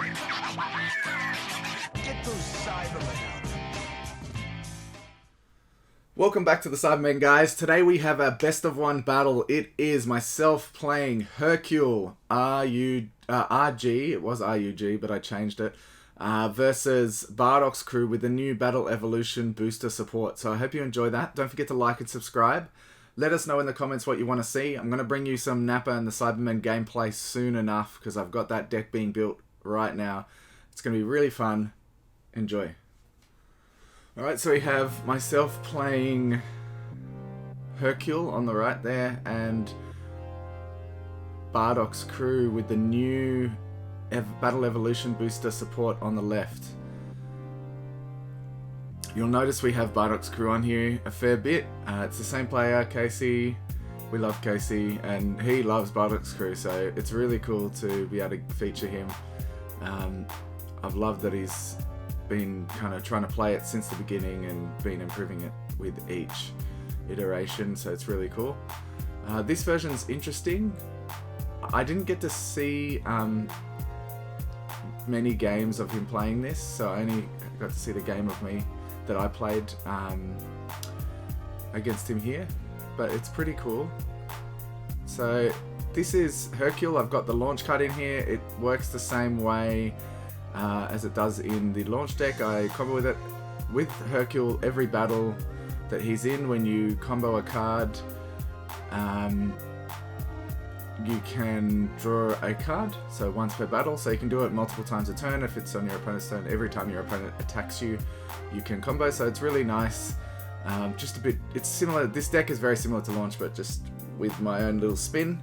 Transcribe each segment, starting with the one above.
Get those Cybermen out. Welcome back to the Cybermen, guys. Today we have a best of one battle. It is myself playing Hercule, RG, it was RUG, but I changed it, versus Bardocks crew with the new Battle Evolution booster support. So I hope you enjoy that. Don't forget to like and subscribe. Let us know in the comments what you want to see. I'm going to bring you some Nappa and the Cybermen gameplay soon enough because I've got that deck being built right now. It's going to be really fun. Enjoy. Alright, so we have myself playing Hercule on the right there, and Bardocks crew with the new Battle Evolution booster support on the left. You'll notice we have Bardocks crew on here a fair bit. It's the same player, Casey. We love Casey, and he loves Bardocks crew, so it's really cool to be able to feature him. I've loved that he's been kind of trying to play it since the beginning and been improving it with each iteration, so it's really cool. This version's interesting. I didn't get to see many games of him playing this, so I only got to see the game of me that I played against him here, but it's pretty cool. So this is Hercule. I've got the launch card in here. It works the same way as it does in the launch deck. I combo with it with Hercule every battle that he's in. When you combo a card, you can draw a card, so once per battle, so you can do it multiple times a turn. If it's on your opponent's turn, every time your opponent attacks you, you can combo, so it's really nice. Just a bit, it's similar, this deck is very similar to launch, but just with my own little spin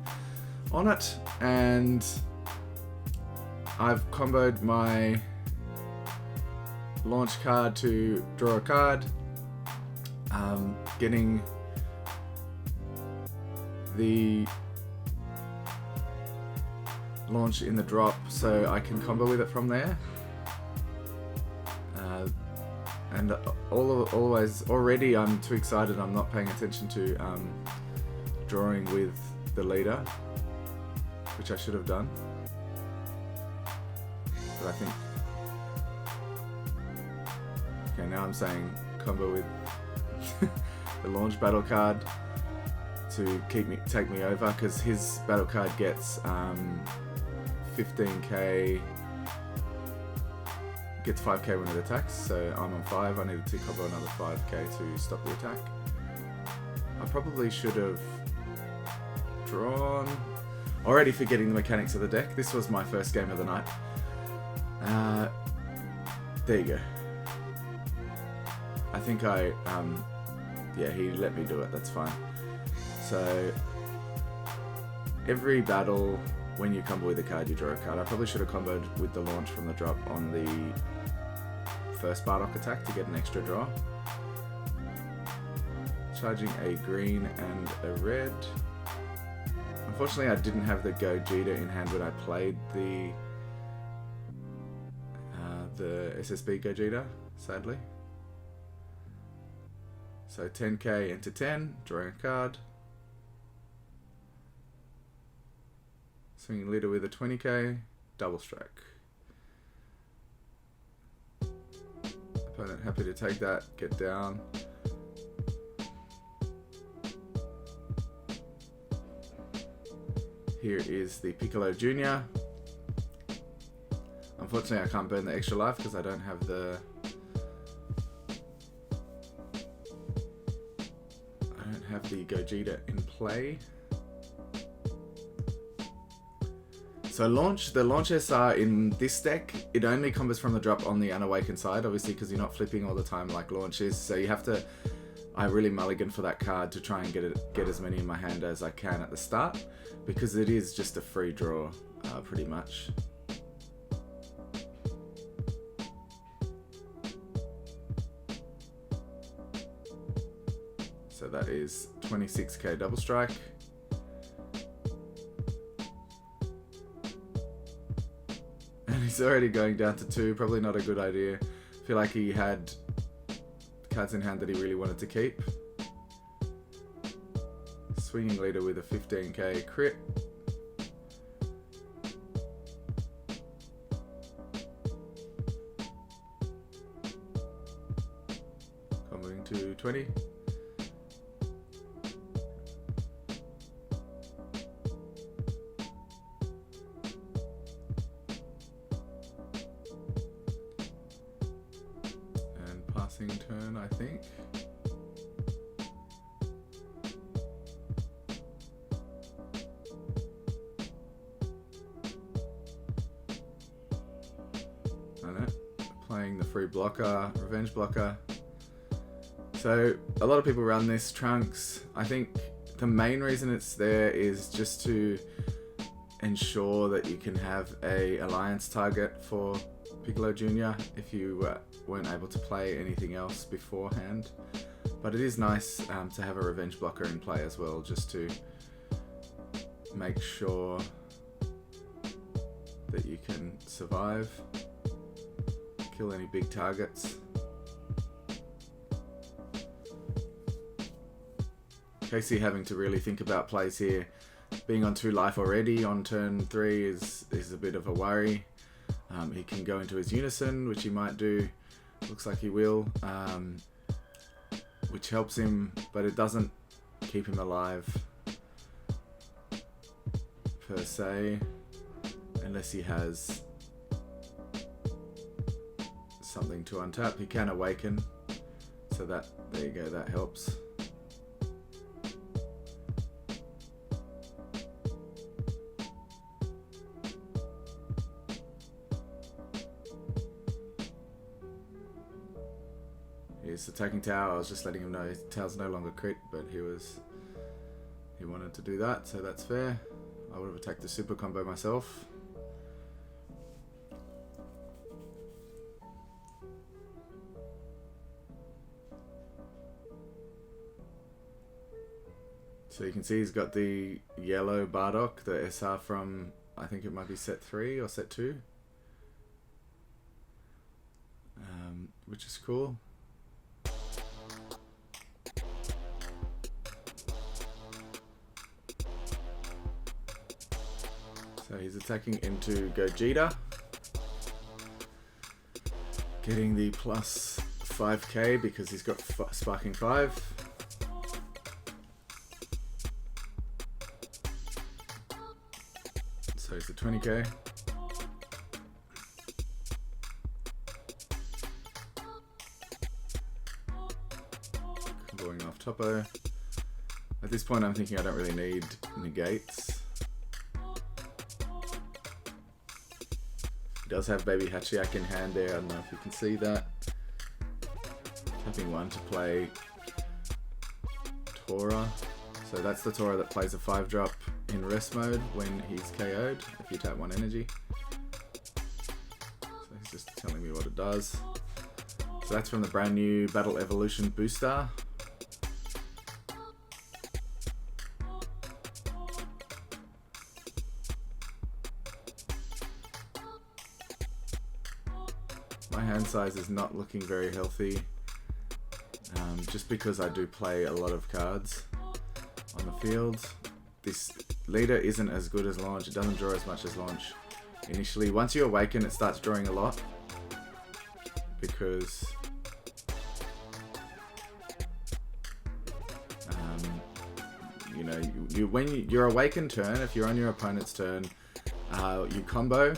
on it. And I've comboed my launch card to draw a card, getting the launch in the drop so I can combo with it from there. And already I'm too excited, I'm not paying attention to drawing with the leader, which I should have done. But I think, okay, now I'm saying combo with the launch battle card to take me over, because his battle card gets 15k, gets 5k when it attacks, so I'm on 5, I needed to combo another 5k to stop the attack. I probably should have drawn, already forgetting the mechanics of the deck. This was my first game of the night. There you go. I think yeah, he let me do it, that's fine. So, every battle, when you combo with a card, you draw a card. I probably should have comboed with the launch from the drop on the first Bardock attack to get an extra draw. Charging a green and a red. Unfortunately, I didn't have the Gogeta in hand when I played the SSB Gogeta, sadly. So 10k into 10, drawing a card. Swinging leader with a 20k, double strike. Opponent happy to take that, get down. Here is the Piccolo Jr. Unfortunately, I can't burn the extra life because I don't have the Gogeta in play. So the launch SR in this deck, it only combos from the drop on the unawakened side, obviously, because you're not flipping all the time like launch is. So you have to, I really mulligan for that card to try and get as many in my hand as I can at the start, because it is just a free draw, pretty much. So that is 26k double strike. And he's already going down to 2, probably not a good idea. I feel like he had cards in hand that he really wanted to keep. Swinging leader with a 15k crit. 220. And passing turn, I think. Playing the free blocker, revenge blocker. So a lot of people run this Trunks. I think the main reason it's there is just to ensure that you can have a alliance target for Piccolo Jr. if you weren't able to play anything else beforehand. But it is nice to have a revenge blocker in play as well, just to make sure that you can survive. Kill any big targets. Casey having to really think about plays here. Being on 2 life already on turn 3 is a bit of a worry. He can go into his unison, which he might do. Looks like he will. Which helps him, but it doesn't keep him alive per se, unless he has something to untap. He can awaken, so that, there you go, that helps. He's attacking tower. I was just letting him know his tower's no longer crit, but he wanted to do that, so that's fair. I would have attacked the super combo myself. So you can see he's got the yellow Bardock, the SR from, I think it might be set 3 or set 2. Which is cool. So he's attacking into Gogeta. Getting the plus 5k because he's got Sparking 5. So it's a 20k. Going off Topo. At this point I'm thinking I don't really need negates. He does have Baby Hachiak in hand there, I don't know if you can see that. Tapping 1 to play Tora. So that's the Tora that plays a 5-drop in rest mode when he's KO'd, if you tap 1 energy. So he's just telling me what it does. So that's from the brand new Battle Evolution booster. My hand size is not looking very healthy, just because I do play a lot of cards on the field. This leader isn't as good as launch. It doesn't draw as much as launch initially. Once you awaken, it starts drawing a lot because you know, when your awakened turn, if you're on your opponent's turn, you combo,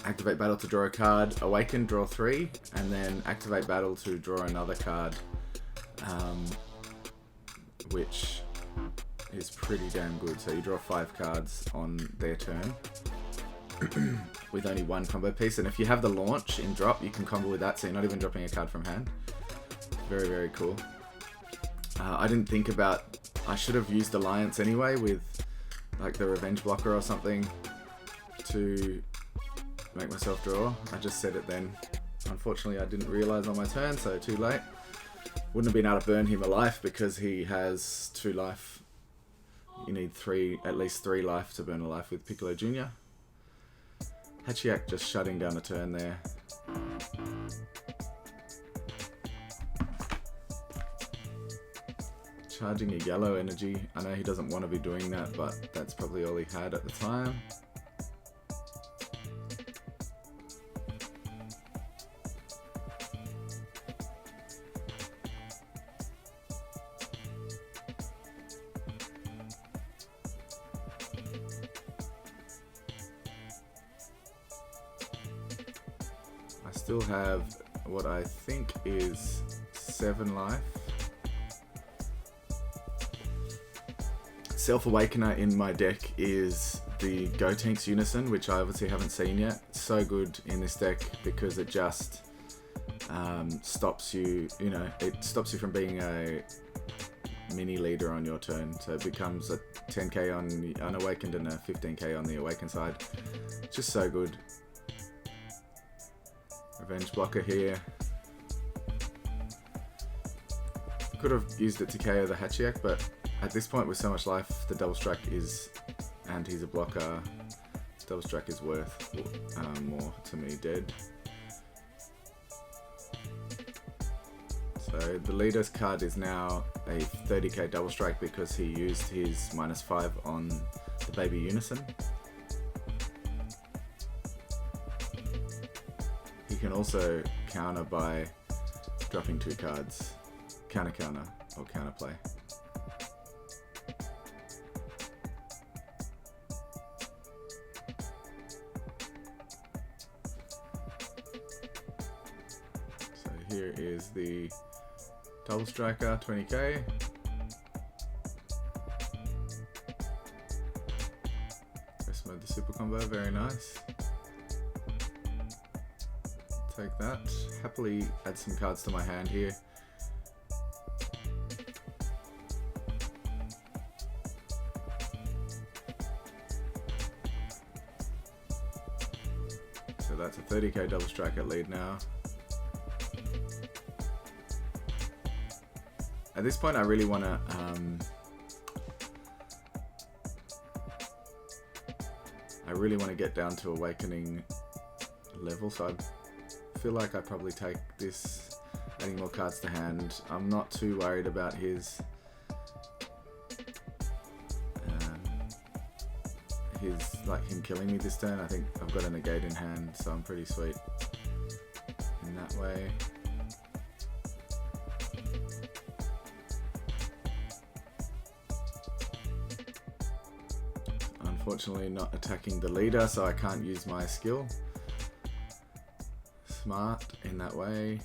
activate battle to draw a card, awaken, draw 3, and then activate battle to draw another card, which is pretty damn good. So you draw 5 cards on their turn with only 1 combo piece, and if you have the launch in drop, you can combo with that, so you're not even dropping a card from hand. Very, very cool. I didn't think about, I should have used Alliance anyway with like the Revenge Blocker or something to make myself draw. I just said it then. Unfortunately, I didn't realize on my turn, so too late. Wouldn't have been able to burn him a life because he has 2 life. You need at least 3 life to burn a life with Piccolo Jr. Hachiak just shutting down a turn there. Charging a yellow energy. I know he doesn't want to be doing that, but that's probably all he had at the time. still have what I think is 7 life. Self-Awakener in my deck is the Gotenks Unison, which I obviously haven't seen yet. It's so good in this deck because it just stops you, it stops you from being a mini leader on your turn. So it becomes a 10k on the Unawakened and a 15k on the Awakened side. It's just so good. Revenge blocker here. Could have used it to KO the Hachiyak, but at this point with so much life, the double strike is, and he's a blocker, double strike is worth more to me dead. So the leader's card is now a 30k double strike because he used his -5 on the baby Unison. He can also counter by dropping 2 cards. Counter or counterplay. So here is the double striker, 20k. Press mode the super combo, very nice. Take that. Happily add some cards to my hand here. So that's a 30k double strike at lead now. At this point I really want to get down to Awakening level, so I feel like I probably take this, adding more cards to hand. I'm not too worried about his like him killing me this turn. I think I've got a negate in hand, so I'm pretty sweet in that way. Unfortunately not attacking the leader, so I can't use my skill. Smart in that way.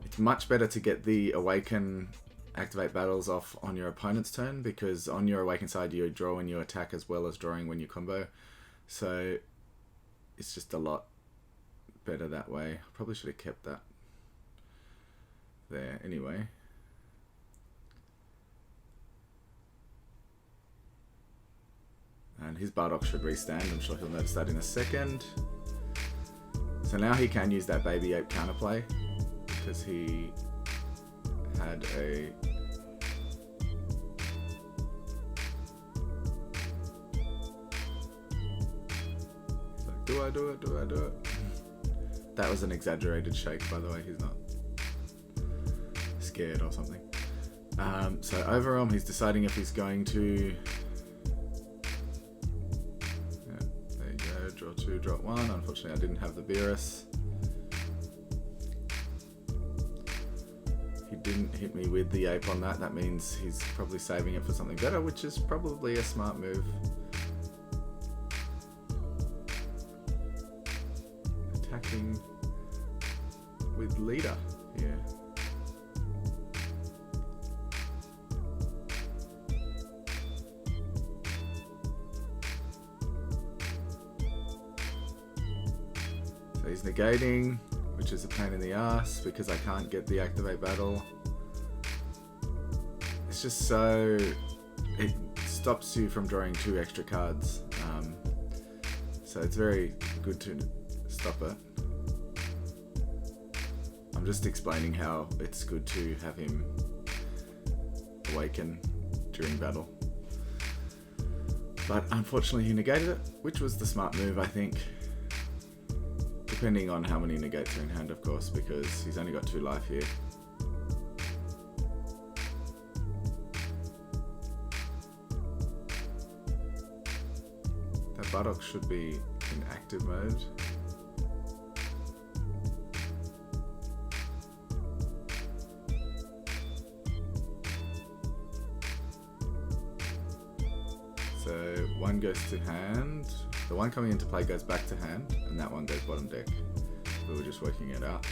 It's much better to get the Awaken activate battles off on your opponent's turn, because on your Awaken side you draw when you attack as well as drawing when you combo. So it's just a lot better that way. Probably should have kept that there anyway. And his Bardocks should restand. I'm sure he'll notice that in a second. So now he can use that baby ape counterplay because he had a do I do it? Do I do it? That was an exaggerated shake, by the way. He's not scared or something. So overwhelm, he's deciding if he's going to. Yeah, there you go. Draw 2, drop 1. Unfortunately, I didn't have the Beerus. He didn't hit me with the ape on that. That means he's probably saving it for something better, which is probably a smart move. Attacking with leader here. So he's negating, which is a pain in the ass because I can't get the activate battle. It's just so it stops you from drawing 2 extra cards. So it's very good to stop it. I'm just explaining how it's good to have him awaken during battle. But unfortunately he negated it, which was the smart move, I think. Depending on how many negates are in hand, of course, because he's only got 2 life here. That Bardocks should be in active mode. So 1 goes to hand. The one coming into play goes back to hand, and that one goes bottom deck. We were just working it out.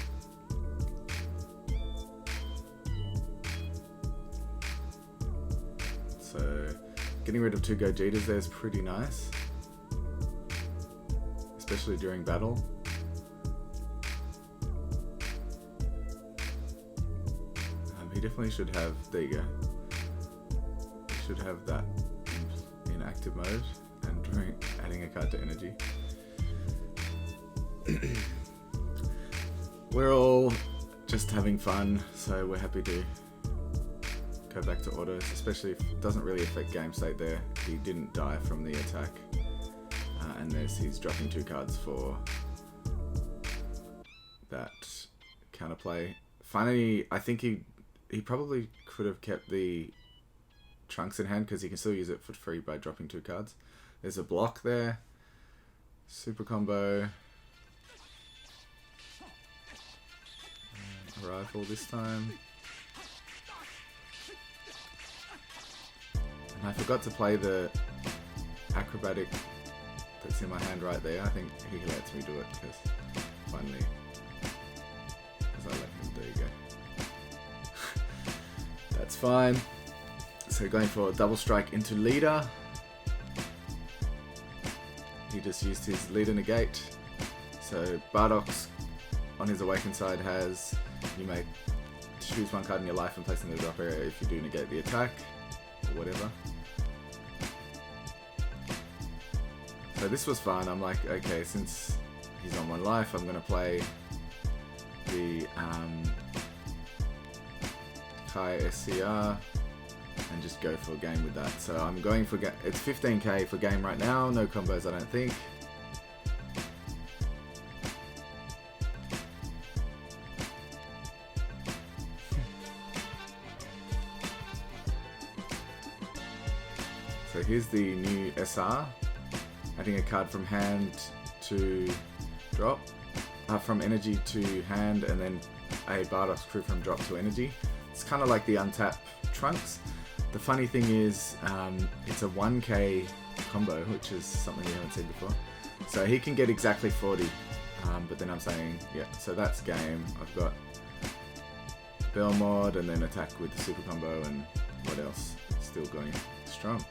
So getting rid of 2 Gogetas there is pretty nice, especially during battle. He definitely should have, there you go, he should have that in active mode and adding a card to energy. We're all just having fun, so we're happy to go back to autos, especially if it doesn't really affect game state there. He didn't die from the attack, and he's dropping 2 cards for that counterplay. Finally, I think he probably could have kept the Trunks in hand because he can still use it for free by dropping 2 cards. There's a block there. Super combo. Rifle this time. And I forgot to play the acrobatic that's in my hand right there. I think he lets me do it because finally, because I let him. There you go. That's fine. So going for a double strike into leader. He just used his leader negate. So Bardocks on his awakened side has, you may choose 1 card in your life and place it in the drop area if you do negate the attack or whatever. So this was fun. I'm like, okay, since he's on 1 life, I'm gonna play the Kai SCR and just go for a game with that. So I'm going for it's 15k for game right now. No combos, I don't think. So here's the new SR, adding a card from hand to drop, from energy to hand, and then a Bardocks crew from drop to energy. It's kind of like the untap Trunks. The funny thing is, it's a 1k combo, which is something we haven't seen before. So he can get exactly 40, but then I'm saying, yeah, so that's game. I've got Bell mod and then attack with the super combo and what else, still going strong.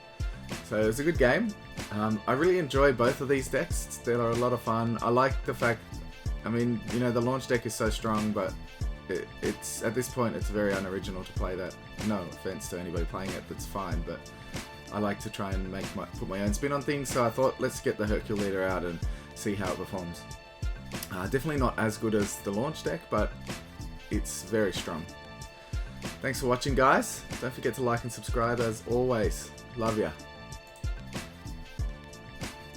So it's a good game. I really enjoy both of these decks. They're a lot of fun. I like the fact, I mean, you know, the launch deck is so strong, but it's at this point it's very unoriginal to play that. No offense to anybody playing it, that's fine, but I like to try and put my own spin on things, so I thought let's get the Hercule leader out and see how it performs. Definitely not as good as the launch deck, but it's very strong. Thanks for watching, guys. Don't forget to like and subscribe as always. Love ya.